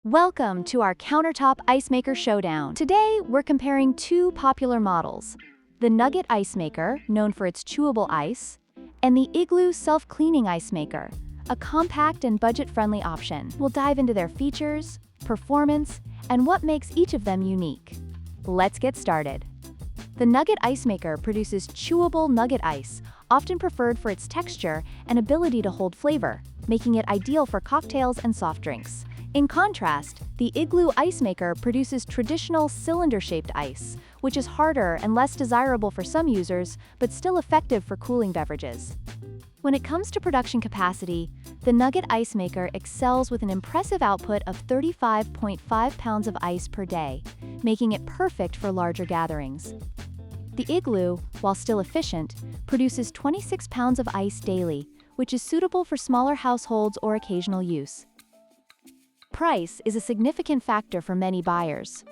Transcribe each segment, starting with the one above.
Welcome to our Countertop Ice Maker Showdown. Today, we're comparing two popular models, the Nugget Ice Maker, known for its chewable ice, and the Igloo self-cleaning ice maker, a compact and budget-friendly option. We'll dive into their features, performance, and what makes each of them unique. Let's get started. The Nugget Ice Maker produces chewable nugget ice, often preferred for its texture and ability to hold flavor, making it ideal for cocktails and soft drinks. In contrast, the Igloo Ice Maker produces traditional cylinder-shaped ice, which is harder and less desirable for some users, but still effective for cooling beverages. When it comes to production capacity, the Nugget Ice Maker excels with an impressive output of 35.5 pounds of ice per day, making it perfect for larger gatherings. The Igloo, while still efficient, produces 26 pounds of ice daily, which is suitable for smaller households or occasional use. Price is a significant factor for many buyers.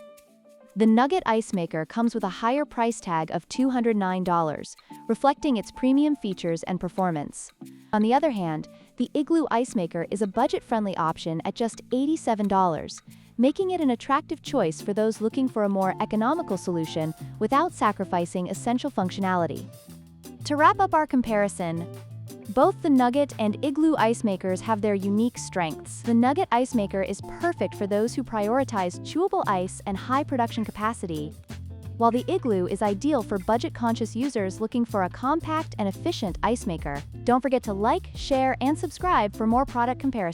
The Nugget Ice Maker comes with a higher price tag of $209, reflecting its premium features and performance. On the other hand, the Igloo Ice Maker is a budget-friendly option at just $87, making it an attractive choice for those looking for a more economical solution without sacrificing essential functionality. To wrap up our comparison, both the Nugget and Igloo ice makers have their unique strengths. The Nugget Ice Maker is perfect for those who prioritize chewable ice and high production capacity, while the Igloo is ideal for budget-conscious users looking for a compact and efficient ice maker. Don't forget to like, share, and subscribe for more product comparisons.